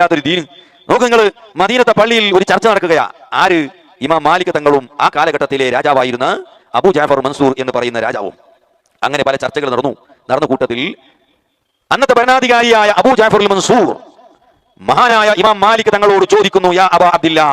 യാതൊരു ദീൻ. നോക്ക് നിങ്ങൾ, മദീനത്തെ പള്ളിയിൽ ഒരു ചർച്ച നടക്കുകയാ. ആര്? ഇമാം മാലിക് തങ്ങളും ആ കാലഘട്ടത്തിലെ രാജാവായിരുന്ന അബൂ ജാഫർ മൻസൂർ എന്ന് പറയുന്ന രാജാവും. അങ്ങനെ പല ചർച്ചകൾ നടന്ന കൂട്ടത്തിൽ അന്നത്തെ ഭരണാധികാരിയായ അബൂ ജാഫർ മൻസൂർ മഹാനായ ഇമാം മാലിക് തങ്ങളോട് ചോദിക്കുന്നു, യാ അബാ അബ്ദില്ലാ,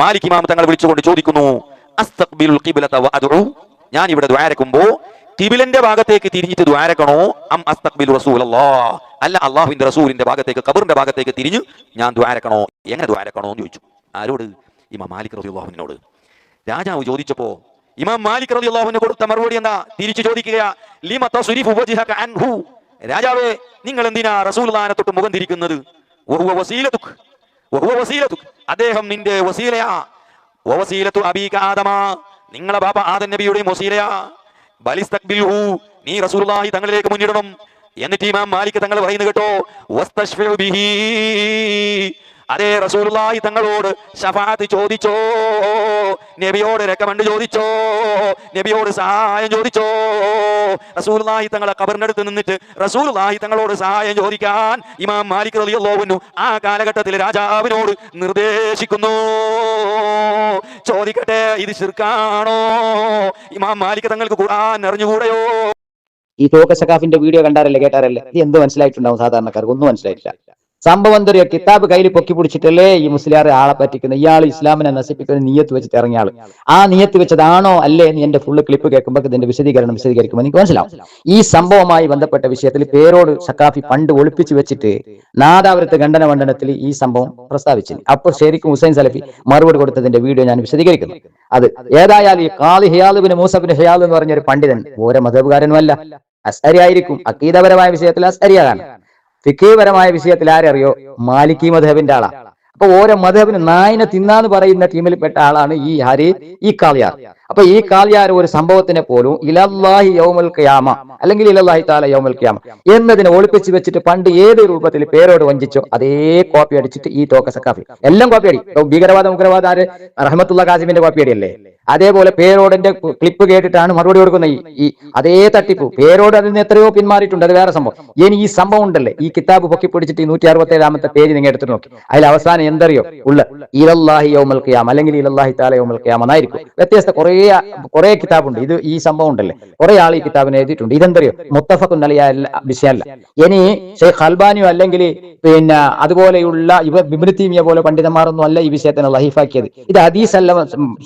മാലിക് ഇമാം തങ്ങൾ വിളിച്ചുകൊണ്ട് ചോദിക്കുന്നു, അസ്തഖ്ബിലുൽ ഖിബ്ലത വഅദ്ഉ, ഞാൻ ഇവിടെ ദുആരക്കുമ്പോൾ ഖിബ്ലന്റെ ഭാഗത്തേക്ക് തിരിഞ്ഞിട്ട് ദുആരക്കണോ, അം അസ്തഖ്ബിലു റസൂലല്ലാഹ്, അല്ല അല്ലാഹുവിന്റെ റസൂലിന്റെ ഭാഗത്തേക്ക്, ഖബറിന്റെ ഭാഗത്തേക്ക് തിരിഞ്ഞ് ഞാൻ ദുആരക്കണോ, എങ്ങനെ ദുആരക്കണോ എന്ന് ചോദിച്ചു. ആരോട്? ഇമാം മാലിക് റളിയല്ലാഹു അൻഹുവിനോട്. രാജാവ് ചോദിച്ചപ്പോ ഇമാം മാലിക് റളിയല്ലാഹു അൻഹു കൊടുത്ത മറുപടി എന്താ? തിരിച്ചു ചോദിക്കുക, ലിമ തസ്രിഫു വജ്ഹക അൻഹു, രാജാവേ നിങ്ങൾ എന്തിനാ റസൂലുള്ളാഹിനെ തൊട്ട് മുഖം തിരിക്കുന്നത്? വഹുവ വസീലതുക്, വഹുവ വസീലതുക്, അദ്ദേഹം നിന്റെ വസീലയാ. വസീലതു അബീക ആദമ, നിങ്ങളെ ബാപ്പ ആദം നബിയുടെയും വസീലയാ. ബലിസ്തഖ്ബിൽഹു, നീ റസൂലുള്ളാഹി തങ്ങളിലേക്ക് മുന്നിടണം. എന്നിട്ട് ഇമാം മാലിക് തങ്ങൾ പറയുന്നത് കേട്ടോ, വസ്തശ്ഫിഉ ബിഹി, അതേ റസൂലുള്ളാഹി തങ്ങളോട് ശഫാഅത്ത് ചോദിച്ചോ, നബിയോട് റെക്കമെൻഡ് ചോദിച്ചോ, നബിയോട് സഹായം ചോദിച്ചോ. റസൂലുള്ളാഹി തങ്ങളെ ഖബറിനടുത്ത് നിന്നിട്ട് റസൂലുള്ളാഹി തങ്ങളോട് സഹായം ചോദിക്കാൻ ഇമാം മാലിക് റളിയല്ലാഹു അൻഹു ആ കാലഘട്ടത്തിലെ രാജാവിനോട് നിർദ്ദേശിക്കുന്നു. ചോദിക്കട്ടെ, ഇത് ശിർക്കാണോ? ഇമാം മാലിക് തങ്ങൾക്ക് ഖുർആൻ അറിഞ്ഞുകൂടെയോ? ഈ തോക്ക സഖാഫിന്റെ വീഡിയോ കണ്ടാരല്ലേ, കേട്ടാരല്ലേ, ഇത് എന്ത് മനസ്സിലായിട്ടുണ്ടാവും? സാധാരണക്കാർക്ക് ഒന്നും മനസ്സിലായിട്ടില്ല. സംഭവം എന്തറിയോ? കിതാബ് കയ്യിൽ പൊക്കി പിടിച്ചിട്ടല്ലേ ഈ മുസ്ലിയാർ ആളെ പറ്റിക്കുന്നത്. ഇയാൾ ഇസ്ലാമിനെ നശിപ്പിക്കുന്ന നിയത്ത് വെച്ചിട്ട് ഇറങ്ങിയ ആള്. ആ നിയത്ത് വെച്ചതാണോ അല്ലേ എന്ന് എന്റെ ഫുള്ള് ക്ലിപ്പ് കേൾക്കുമ്പോൾ ഇതിന്റെ വിശദീകരിക്കുമ്പോൾ എനിക്ക് മനസ്സിലാവും. ഈ സംഭവവുമായി ബന്ധപ്പെട്ട വിഷയത്തിൽ പേരോട് സഖാഫി പണ്ട് ഒളിപ്പിച്ചു വെച്ചിട്ട് നാദാപുരത്ത് ഖണ്ഡന മണ്ഡലത്തിൽ ഈ സംഭവം പ്രസ്താവിച്ചു. അപ്പോൾ ശരിക്കും ഹുസൈൻ സലഫി മറുപടി കൊടുത്തതിന്റെ വീഡിയോ ഞാൻ വിശദീകരിക്കുന്നു. അത് ഏതായാലും ഈ ഖാദി ഹിയാദ് ബിൻ മൂസ ബിൻ ഹിയാദ് എന്ന് പറഞ്ഞൊരു പണ്ഡിതൻ ഓരോ മദ്ഹബുകാരനും അല്ല, അസ്അരി ആയിരിക്കും. അഖീദപരമായ വിഷയത്തിൽ അസ്അരിയാണ്. ഫിഖ്ഹ്പരമായ വിഷയത്തിൽ ആരറിയോ? മാലിക്കി മദ്ഹബിന്റെ ആളാ. അപ്പൊ ഓരോ മദ്ഹബിന് നായിനെ തിന്നാന്ന് പറയുന്ന ടീമിൽപ്പെട്ട ആളാണ് ഈ കാളിയാർ. അപ്പൊ ഈ കാളിയാർ ഒരു സംഭവത്തിനെ പോലും ഇലല്ലാഹി യൗമുൽ ഖിയാമ അല്ലെങ്കിൽ ഇലല്ലാഹി തആല യൗമുൽ ഖിയാമ എന്നതിനെ ഒളിപ്പിച്ച് വെച്ചിട്ട് പണ്ട് ഏത് രൂപത്തിൽ പേരോട് വഞ്ചിച്ചോ അതേ കോപ്പി അടിച്ചിട്ട് ഈ തോക്ക സഖാഫി എല്ലാം കോപ്പി അടി. ഭീകരവാദ ഉഗ്രവാദ ആര്? റഹ്മത്തുള്ള കാസിമിന്റെ കോപ്പി അടിയല്ലേ. അതേപോലെ പേരോടിന്റെ ക്ലിപ്പ് കേട്ടിട്ടാണ് മറുപടി കൊടുക്കുന്ന ഈ അതേ തട്ടിപ്പ്. പേരോട് അതിന് എത്രയോ പിന്മാറിയിട്ടുണ്ട്, അത് വേറെ സംഭവം. ഇനി ഈ സംഭവം ഉണ്ടല്ലേ, ഈ കിതാബ് പൊക്കി പിടിച്ചിട്ട് 167 പേജ് നിങ്ങൾ എടുത്തിട്ട് നോക്കി. അതിൽ അവസാനം എന്തറിയോ ഉള്ള? ഇലല്ലാഹി യൗമുൽ ഖിയാമ അല്ലെങ്കിൽ ഇലല്ലാഹി തആല യൗമുൽ ഖിയാമ എന്നായിരിക്കും. വ്യത്യസ്ത കുറെ കിതാബുണ്ട്. ഇത് ഈ സംഭവം ഉണ്ടല്ലേ, കുറെ ആൾ ഈ കിതാബിനെ എഴുതിയിട്ടുണ്ട്. ഇതെന്തറിയോ? മുത്തഫഖുൻ അലൈഹി വിഷയമല്ല. ഇനി ഷെയ്ഖ് അൽബാനിയോ അല്ലെങ്കിൽ പിന്നെ അതുപോലെയുള്ള ഇബ്നു തൈമിയ പോലെ പണ്ഡിതന്മാരൊന്നും അല്ല ഈ വിഷയത്തിനെ ലഹീഫാക്കിയത്. ഇത് ഹദീസ് അല്ല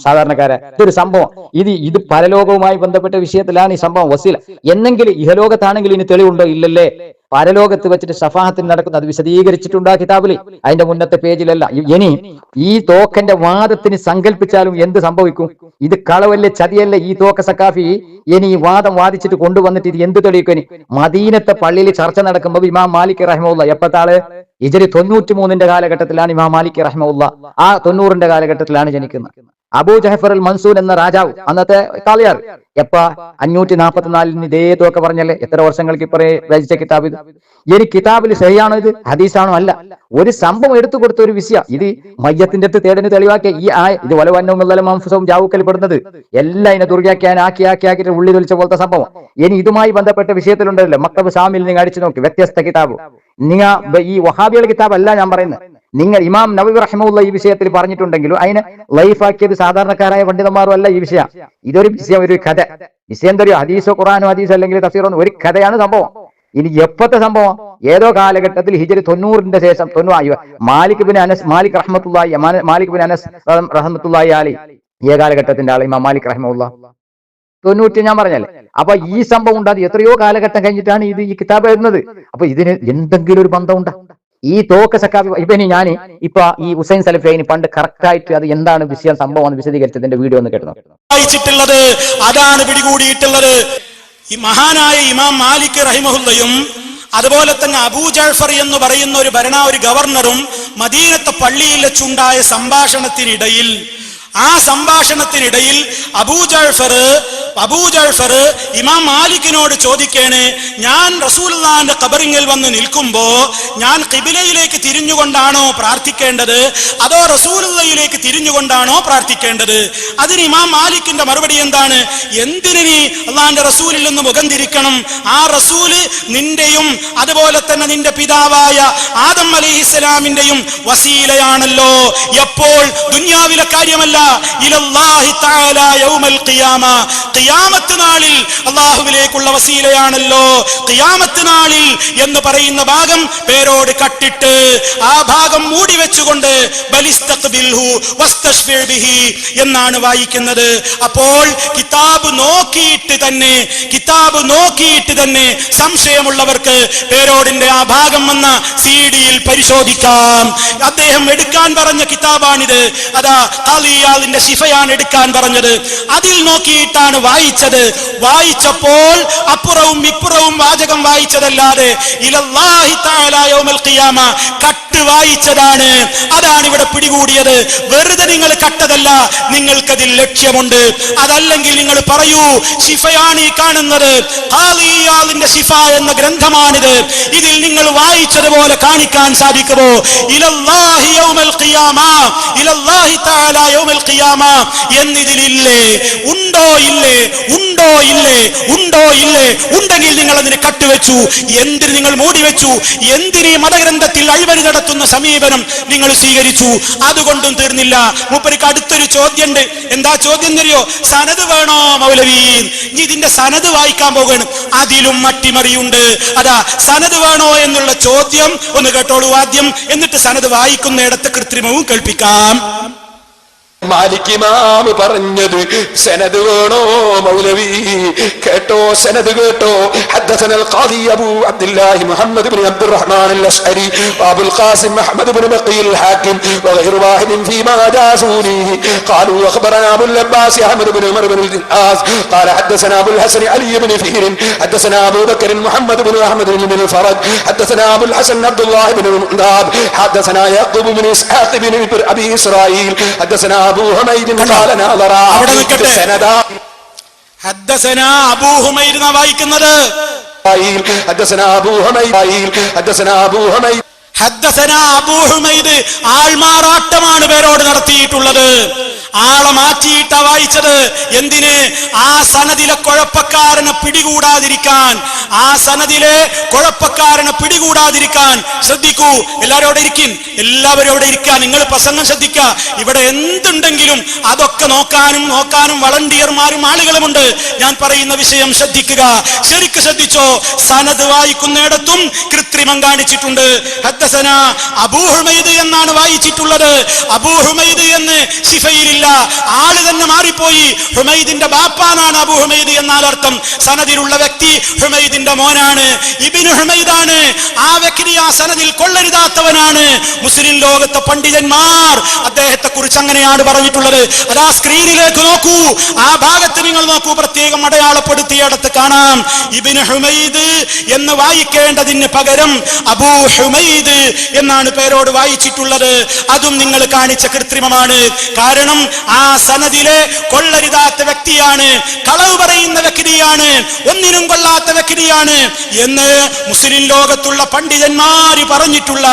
സാധാരണക്കാരെ, ഇതൊരു സംഭവം. ഇത് പരലോകവുമായി ബന്ധപ്പെട്ട വിഷയത്തിലാണ് ഈ സംഭവം. വസീല എന്നെങ്കിൽ ഇഹലോകത്താണെങ്കിൽ ഇനി തെളിവുണ്ടോ? ഇല്ലല്ലേ. പരലോകത്ത് വെച്ചിട്ട് ഷഫാഅത്തിന് നടക്കുന്നത് അത് വിശദീകരിച്ചിട്ടുണ്ട് ആ കിതാബിൽ, അതിന്റെ മുന്നത്തെ പേജിലല്ല. ഇനി ഈ തോക്കന്റെ വാദത്തിന് സങ്കല്പിച്ചാലും എന്ത് സംഭവിക്കും? ഇത് കളവല്ലേ, ചതിയല്ലേ ഈ തോക്ക സഖാഫി? ഇനി ഈ വാദം വാദിച്ചിട്ട് കൊണ്ടുവന്നിട്ട് ഇത് എന്ത് തെളിയിക്കും? മദീനത്തെ പള്ളിയിൽ ചർച്ച നടക്കുമ്പോൾ ഇമാം മാലിക് റഹിമഹുല്ലാഹ് എപ്പത്താള്? ഹിജ്രി 93 കാലഘട്ടത്തിലാണ് ഇമാം മാലിക് റഹിമഹുല്ലാഹ്. ആ 90 കാലഘട്ടത്തിലാണ് ജനിക്കുന്നത്. അബൂ ജഅഫർ അൽ മൻസൂർ എന്ന രാജാവ്, അന്നത്തെ കാളിയാർ, എപ്പ 544 ഇതേ തോക്ക പറഞ്ഞല്ലേ. എത്ര വർഷങ്ങൾക്ക് ഇപ്പറേ രചിച്ച കിതാബ് ഇത്? ഇനി കിതാബിൽ ശരിയാണോ ഇത്? ഹദീസാണോ? അല്ല. ഒരു സംഭവം എടുത്തു കൊടുത്ത ഒരു വിഷയം. ഇത് മയ്യത്തിന്റെ അടുത്ത് തേടിന് തെളിവാക്കിയ ഈ ഇത് വലവന്നവും ജാവുക്കൽ പെടുന്നത് എല്ലാം ഇതിനെ ദുർവ്യാഖ്യാനം ആക്കിയിട്ട് ഉള്ളി തൊലിച്ച പോലത്തെ സംഭവം. ഇനി ഇതുമായി ബന്ധപ്പെട്ട വിഷയത്തിലുണ്ടല്ലോ, മക്തബ് ഷാമിൽ നിങ്ങൾ അടിച്ചു നോക്കി, വ്യത്യസ്ത കിതാബ്. നിങ്ങൾ ഈ വഹാബിയുടെ കിതാബ് അല്ല ഞാൻ പറയുന്നത്. നിങ്ങൾ ഇമാം നവവി റഹിമഹുല്ലാഹ് ഈ വിഷയത്തിൽ പറഞ്ഞിട്ടുണ്ടെങ്കിലും അതിനെ ലൈഫാക്കിയത് സാധാരണക്കാരായ പണ്ഡിതന്മാരും അല്ല ഈ വിഷയം. ഇതൊരു വിഷയം, ഒരു കഥ. വിഷയം എന്തോ ഹദീസോ ഖുർആനോ ഹദീസോ അല്ലെങ്കിൽ തഫ്സീറോ, ഒരു കഥയാണ് സംഭവം. ഇനി എപ്പോഴത്തെ സംഭവം? ഏതോ കാലഘട്ടത്തിൽ ഹിജ്രി 90 ശേഷം മാലിക് ബിൻ അനസ് റഹ്മത്തുള്ളാഹി അലൈഹി, ഈ കാലഘട്ടത്തിന്റെ ആൾ ഇമാം മാലിക് റഹിമഹുല്ലാഹ് 90 ഞാൻ പറഞ്ഞല്ലേ. അപ്പൊ ഈ സംഭവം ഉണ്ടാകും എത്രയോ കാലഘട്ടം കഴിഞ്ഞിട്ടാണ് ഈ കിതാബ് എഴുതുന്നത്. അപ്പൊ ഇതിന് എന്തെങ്കിലും ഒരു ബന്ധമുണ്ടോ? ഈ തോക്ക സഖാഫി ഞാൻ ഈ ഹുസൈൻ സലഫി പണ്ട് കറക്റ്റ് ആയിട്ട് അത് എന്താണ് വിഷയം സംഭവം വിശദീകരിച്ചതിന്റെ വീഡിയോ ഒന്ന് കേട്ടോ. വായിച്ചിട്ടുള്ളത് അതാണ് പിടികൂടിയിട്ടുള്ളത്. ഈ മഹാനായ ഇമാം മാലിക് റഹിമഹുല്ലയും അതുപോലെ തന്നെ അബൂ ജഅഫർ എന്ന് പറയുന്ന ഒരു ഗവർണറും മദീനത്തെ പള്ളിയിൽ വെച്ചുണ്ടായ സംഭാഷണത്തിനിടയിൽ അബൂ ജഅഫർ അബൂ ജഅഫർ ഇമാം മാലിക്കിനോട് ചോദിക്കേണ്, ഞാൻ റസൂലുള്ളാഹിന്റെ ഖബറിൽ വന്ന് നിൽക്കുമ്പോ ഞാൻ ഖിബിലയിലേക്ക് തിരിഞ്ഞുകൊണ്ടാണോ പ്രാർത്ഥിക്കേണ്ടത് അതോ റസൂലുള്ളാഹിയിലേക്ക് തിരിഞ്ഞുകൊണ്ടാണോ പ്രാർത്ഥിക്കേണ്ടത്? അതിന് ഇമാം മാലിക്കിന്റെ മറുപടി എന്താണ്? എന്തിന് നീ അള്ളാഹിന്റെ റസൂലിൽ നിന്ന് മുഖം തിരിക്കണം? ആ റസൂല് നിന്റെയും അതുപോലെ തന്നെ നിന്റെ പിതാവായ ആദം അലൈഹിസ്സലാമിന്റെയും വസീലയാണല്ലോ. എപ്പോൾ? ദുനിയാവിലെ കാര്യമല്ല, ഇലല്ലാഹി തആല യൗമൽ ഖിയാമ, ഖിയാമത്ത് നാളിൽ അല്ലാഹുവിലേക്കുള്ള വസീലയാണല്ലോ. ഖിയാമത്ത് നാളിൽ എന്ന് പറയുന്ന ഭാഗം പേരോട് കട്ടിട്ട് ആ ഭാഗം മൂടി വെച്ചുകൊണ്ട് ബലിസ്തഖ്ബിൽഹു വസ്തശ്ഫിർ ബിഹി എന്നാണ് വായിക്കുന്നത്. അപ്പോൾ കിതാബ് നോക്കിയിട്ട് തന്നെ സംശയമുള്ളവർക്ക് പേരോടിന്റെ ആ ഭാഗം വന്ന CD-യിൽ പരിശോധിക്കാം. അദ്ദേഹം എടുക്കാൻ പറഞ്ഞ കിതാബാണിത്. അതാ ഖാലിയാലിന്റെ ശിഫയാണ് എടുക്കാൻ പറഞ്ഞത്. അതിൽ നോക്കിയിട്ടാണ് വായിച്ചത്. വായിച്ചപ്പോൾ അപ്പുറവും ഇപ്പുറവും വാചകം വായിച്ചതല്ലാതെ ഇലല്ലാഹി തആല യൗമൽ ഖിയാമ കട്ട് വായിച്ചതാണ്. അതാണ് ഇവിടെ പിടികൂടിയത്. വെറുതെ നിങ്ങൾ കട്ടതല്ല, നിങ്ങൾക്കതിൽ ലക്ഷ്യമുണ്ട്. അതല്ലെങ്കിൽ നിങ്ങൾ പറയൂ, ശിഫയാണ് ഈ കാണുന്നത്, ഖാലിയാലിന്റെ ശിഫ എന്ന ഗ്രന്ഥമാണിത്, ഇതിൽ നിങ്ങൾ വായിച്ചതുപോലെ കാണിക്കാൻ സാധിക്കുമോ? ഇലല്ലാഹി യൗമൽ ഖിയാമ, ഇലല്ലാഹി തആല യൗമൽ ഖിയാമ എന്നിതിലില്ലേ? ഉണ്ടോ ഇല്ലേ? ഉണ്ടെങ്കിൽ നിങ്ങൾ അതിന് കട്ടുവെച്ചു. എന്തിന് നിങ്ങൾ മൂടി വെച്ചു? എന്തിന് ഈ മതഗ്രന്ഥത്തിൽ അഴിമതി നടത്തുന്ന സമീപനം നിങ്ങൾ സ്വീകരിച്ചു? അതുകൊണ്ടും തീർന്നില്ല. മൂപ്പർക്ക് അടുത്തൊരു ചോദ്യമുണ്ട്. എന്താ ചോദ്യം അറിയോ? സനത് വേണോ മൗലവി? ഇതിന്റെ സനത് വായിക്കാൻ പോവുകയാണ്. അതിലും അട്ടിമറിയുണ്ട്. അതാ സനത് വേണോ എന്നുള്ള ചോദ്യം ഒന്ന് കേട്ടോളൂ ആദ്യം, എന്നിട്ട് സനത് വായിക്കുന്നിടത്ത് കൃത്രിമവും കേൾപ്പിക്കാം. മാലിക് ഇമാം പറഞ്ഞത് സനദ് വേണോ മൗലവി? കേട്ടോ, സനദ് കേട്ടോ. حدثنا القاضي ابو عبد الله محمد بن عبد الرحمن الاشعري وابو القاسم محمد بن بقي الحاكم وغير واحد فيما جازوني قالوا اخبرنا ابو العباس احمد بن عمر بن العاص قال حدثنا ابو الحسن علي بن فهر حدثنا ابو بكر محمد بن احمد بن الفرج حدثنا ابو الحسن عبد الله بن المنذاب حدثنا يعقوب بن اسحاق بن ابي اسرائيل حدثنا أبو حميد قال نظرا سندا حدثنا أبو حميد വായിക്കുന്നത് حدثنا أبو حميد ഹദ്ദസനാ അബൂ ഹുമൈദ് ആൾമാറാട്ടമാണ് പേരോട് നടത്തിയിട്ടുള്ളത്. ആളെ മാറ്റിയിട്ടാ വായിച്ചത്. എന്തിന്? ആ സനദിലെ കുഴപ്പക്കാരനെ പിടികൂടാതിരിക്കാൻ, ശ്രദ്ധിക്കൂ. എല്ലാവരും അവിടെ ഇരിക്കാൻ, നിങ്ങൾ പ്രസംഗം ശ്രദ്ധിക്കുക. ഇവിടെ എന്തുണ്ടെങ്കിലും അതൊക്കെ നോക്കാനും വളണ്ടിയർമാരും ആളുകളുമുണ്ട്. ഞാൻ പറയുന്ന വിഷയം ശ്രദ്ധിക്കുക, ശരിക്ക് ശ്രദ്ധിച്ചോ. സനദ് വായിക്കുന്നിടത്തും കൃത്രിമം കാണിച്ചിട്ടുണ്ട്. ഹദ്ദസനാ അബൂ ഹുമൈദ് എന്നാണ് വായിച്ചിട്ടുള്ളത്. അബൂ ഹുമൈദ് എന്ന് ശിഫയിലില്ല, ആള് തന്നെ മാറിപ്പോയി. ഹുമൈദിന്റെ ബാപ്പാനാണ് അബൂ ഹുമൈദ് എന്നാൽ അർത്ഥം. സനദിലുള്ള വ്യക്തി ഹുമൈദിന്റെ മോനാണ്, ഇബ്നു ഹുമൈദാണ്. ആ വ്യക്തി ആ സനദിൽ കൊള്ളരുതാത്തവനാണ്. മുസ്ലിം ലോകത്തെ പണ്ഡിതന്മാർ അദ്ദേഹത്തെ കുറിച്ച് അങ്ങനെയാണ് പറഞ്ഞിട്ടുള്ളത്. അതാ സ്ക്രീനിലേക്ക് നോക്കൂ, ആ ഭാഗത്ത് നിങ്ങൾ നോക്കൂ, പ്രത്യേകം അടയാളപ്പെടുത്തിയിടത്ത് കാണാം. ഇബ്നു ഹുമൈദ് എന്ന് വായിക്കേണ്ടതിന് പകരം അബൂ ഹുമൈദ് എന്നാണ് പേരോട് വായിച്ചിട്ടുള്ളത്. അതും നിങ്ങൾ കാണിച്ച കൃത്രിമമാണ്. കാരണം ആ സനദിലെ കൊള്ളരുതാത്ത വ്യക്തിയാണ്, കളവ് പറയുന്ന വ്യക്തിയാണ്, ഒന്നിനും കൊള്ളാത്ത വ്യക്തിയാണ് എന്ന് മുസ്ലിം ലോകത്തുള്ള പണ്ഡിതന്മാര് പറഞ്ഞിട്ടുള്ള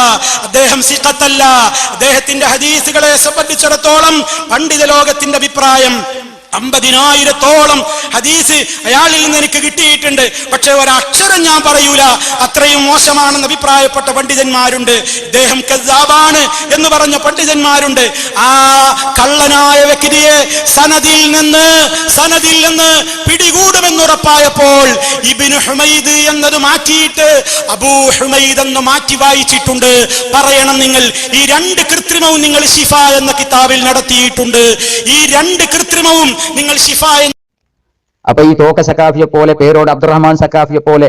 അദ്ദേഹം സിഖത്തല്ല. അദ്ദേഹത്തിന്റെ ഹദീസുകളെ സംബന്ധിച്ചിടത്തോളം പണ്ഡിത ലോകത്തിന്റെ അഭിപ്രായം 50,000-ഓളം ഹദീസ് അയാളിൽ നിന്ന് എനിക്ക് കിട്ടിയിട്ടുണ്ട്. പക്ഷെ ഒരക്ഷരം ഞാൻ പറയൂല, അത്രയും മോശമാണെന്ന് അഭിപ്രായപ്പെട്ട പണ്ഡിതന്മാരുണ്ട്. ഇദ്ദേഹം കസ്സാബാണ് എന്ന് പറഞ്ഞ പണ്ഡിതന്മാരുണ്ട്. ആ കള്ളനായ വ്യക്തിയെ സനദിൽ നിന്ന് പിടികൂടുമെന്നുറപ്പായപ്പോൾ ഇബ്നു ഹുമൈദ് എന്നത് മാറ്റിയിട്ട് അബൂ ഹുമൈദ് എന്ന് മാറ്റി വായിച്ചിട്ടുണ്ട്. പറയണം, നിങ്ങൾ ഈ രണ്ട് കൃത്രിമവും നിങ്ങൾ ശിഫ എന്ന കിതാബിൽ നടത്തിയിട്ടുണ്ട്. ഈ രണ്ട് കൃത്രിമവും നിങ്ങൾ ശിഫ. അപ്പൊ ഈ തോക്ക സക്കാഫിയെ പോലെ, പേരോട് അബ്ദുറഹ്മാൻ സക്കാഫിയെ പോലെ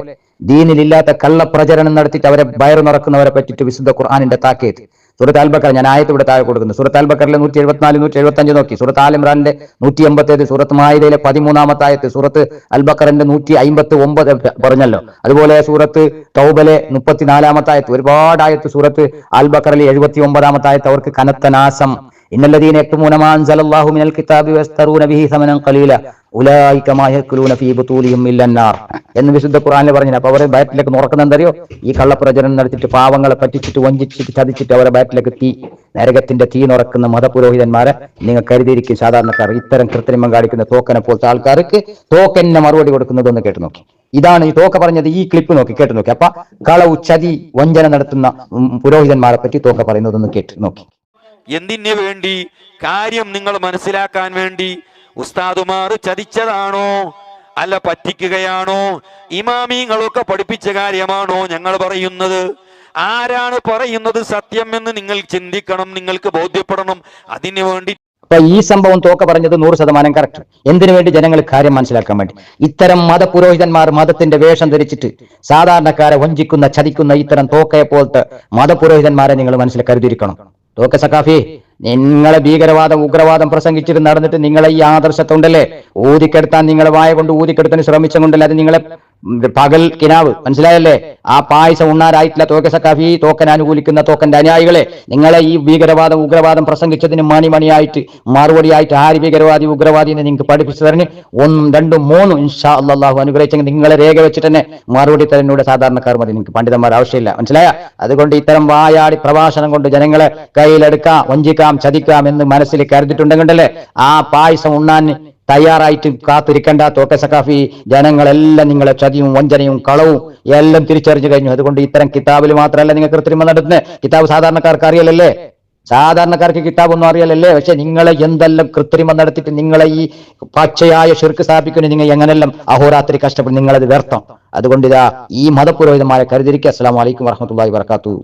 ദീനിലില്ലാത്ത കള്ളപ്രചരണം നടത്തിയിട്ട് അവരെ വയറു നിറക്കുന്നവരെ പറ്റിയിട്ട് വിശുദ്ധ ഖുർആനിന്റെ താക്കീത്. സൂറത്ത് അൽ ബക്കർ, ഞാൻ ആയത്ത് ഇവിടെ താഴെ കൊടുക്കുന്നു. സൂറത്ത് അൽ ബക്കറിലെ 174, 175 നോക്കി. സൂറത്ത് ആൽ ഇമ്രാനിന്റെ 187, സൂറത്ത് മാഇദയിലെ 13-ാമത്തെ ആയത്ത്, സൂറത്ത് അൽ ബക്കറിന്റെ 159 പറഞ്ഞല്ലോ. അതുപോലെ സൂറത്ത് തൗബയിലെ 34-ാമത്തെ ആയത്ത്, ഒരുപാട് ആയത്ത്. സൂറത്ത് അൽ ബക്കറിലെ 79-ാമത്തെ ആയത്ത് അവർക്ക് കനത്ത നാശം ഇന്നല്ലദീന യക്തുമൂന മാ അൻസലല്ലാഹു മിനൽ കിതാബി വയസ്തറൂന ബിഹി സമനൻ ഖലീല ഉലൈക മാ യഅ്കുലൂന ഫീ ബുതൂലിഹിം ഇല്ലന്നാർ എന്ന് വിശുദ്ധ ഖുർആനിൽ പറഞ്ഞു. അപ്പൊ അവരെ ബാറ്റിലേക്ക് നുറക്കുന്നത് എന്തറിയോ? ഈ കള്ളപ്രചരണം നടത്തിയിട്ട് പാവങ്ങളെ പറ്റിച്ചിട്ട് വഞ്ചിച്ചിട്ട് ചതിച്ചിട്ട് അവരെ ബാറ്റിലേക്ക് നരകത്തിന്റെ തീ നുറക്കുന്ന മതപുരോഹിതന്മാരെ നിങ്ങൾ കരുതിയിരിക്കും. സാധാരണക്കാർ ഇത്തരം കൃത്രിമം കാണിക്കുന്ന തോക്കനെ പോലത്തെ ആൾക്കാർക്ക് തോക്കന്നെ മറുപടി കൊടുക്കുന്നതൊന്ന് കേട്ടു നോക്കി. ഇതാണ് ഈ തോക്ക പറഞ്ഞത്. ഈ ക്ലിപ്പ് നോക്കി കേട്ടു നോക്കി. അപ്പൊ കളവ്, ചതി, വഞ്ചന നടത്തുന്ന പുരോഹിതന്മാരെ പറ്റി തോക്ക പറയുന്നതൊന്ന് കേട്ടു നോക്കി. എന്തിനു വേണ്ടി? കാര്യം നിങ്ങൾ മനസ്സിലാക്കാൻ വേണ്ടി. ഉസ്താദുമാർ ചതിച്ചതാണോ അല്ല പറ്റിക്കുകയാണോ? ഇമാമിങ്ങളൊക്കെ പഠിപ്പിച്ച കാര്യമാണോ ഞങ്ങൾ പറയുന്നത്? ആരാണ് പറയുന്നത് സത്യം എന്ന് നിങ്ങൾ ചിന്തിക്കണം, നിങ്ങൾക്ക് ബോധ്യപ്പെടണം. അതിനു വേണ്ടി അപ്പൊ ഈ സംഭവം തോക്ക പറഞ്ഞത് 100% കറക്റ്റ്. എന്തിനു വേണ്ടി? ജനങ്ങൾ കാര്യം മനസ്സിലാക്കാൻ വേണ്ടി. ഇത്തരം മതപുരോഹിതന്മാർ മതത്തിന്റെ വേഷം ധരിച്ചിട്ട് സാധാരണക്കാരെ വഞ്ചിക്കുന്ന, ചതിക്കുന്ന ഇത്തരം തോക്കയെ പോലത്തെ മതപുരോഹിതന്മാരെ നിങ്ങൾ മനസ്സിൽ കരുതിയിരിക്കണം. തോക്ക സഖാഫി, നിങ്ങളെ ഭീകരവാദം, ഉഗ്രവാദം പ്രസംഗിച്ചിട്ട് നടന്നിട്ട് നിങ്ങളെ ഈ ആദർശത്തുണ്ടല്ലേ ഊതിക്കെടുത്താൻ, നിങ്ങളെ വായ കൊണ്ട് ഊതിക്കെടുത്താൻ ശ്രമിച്ചുകൊണ്ടല്ലേ അത് നിങ്ങളെ പകൽ കിനാവ്, മനസ്സിലായല്ലേ? ആ പായസം ഉണ്ണാനായിട്ടില്ല തോക്ക സഖാഫി, തോക്കൻ അനുകൂലിക്കുന്ന തോക്കന്റെ അനുയായികളെ. നിങ്ങളെ ഈ ഭീകരവാദം, ഉഗ്രവാദം പ്രസംഗിച്ചതിന് മണിമണിയായിട്ട് മറുപടിയായിട്ട് ആര് ഭീകരവാദി, ഉഗ്രവാദി എന്ന് നിങ്ങൾക്ക് പഠിപ്പിച്ചു തരഞ്ഞ് 1, 2, 3 ഇൻഷാ അല്ലാഹു അനുഗ്രഹിച്ചെങ്കിൽ നിങ്ങളെ രേഖ വെച്ചിട്ട് തന്നെ മറുപടി തരുന്നൂടെ സാധാരണക്കാർ മതി. നിങ്ങൾക്ക് പണ്ഡിതന്മാർ ആവശ്യമില്ല, മനസ്സിലായ? അതുകൊണ്ട് ഇത്തരം വായാടി പ്രഭാഷണം കൊണ്ട് ജനങ്ങളെ കയ്യിലെടുക്കാം, വഞ്ചിക്കാം, ചതിക്കാം എന്ന് മനസ്സിൽ കരുതിയിട്ടുണ്ടെങ്കിലല്ലേ ആ പായസം ഉണ്ണാൻ തയ്യാറായിട്ട് കാത്തിരിക്കേണ്ട തോക്ക സഖാഫി. ജനങ്ങളെല്ലാം നിങ്ങളെ ചതിയും വഞ്ചനയും കളവും എല്ലാം തിരിച്ചറിഞ്ഞു കഴിഞ്ഞു. അതുകൊണ്ട് ഇത്തരം കിതാബിൽ മാത്രമല്ല നിങ്ങൾ കൃത്രിമം നടത്തുന്നത്. കിതാബ് സാധാരണക്കാർക്ക് അറിയലല്ലേ? സാധാരണക്കാർക്ക് കിതാബൊന്നും അറിയലല്ലേ? പക്ഷെ നിങ്ങളെ എന്തെല്ലാം കൃത്രിമം നടത്തിയിട്ട് നിങ്ങളെ ഈ പച്ചയായ ശിർക്ക് സ്ഥാപിക്കുന്നു. നിങ്ങൾ എങ്ങനെല്ലാം അഹോരാത്രി കഷ്ടപ്പെടും, നിങ്ങളത് വ്യർത്ഥം. അതുകൊണ്ട് ഇതാ ഈ മതപുരോഹിതന്മാരെ കരുതിരിക്കുക. അസ്സലാമു അലൈക്കും വറഹ്മത്തുള്ളാഹി വബറകാതുഹു.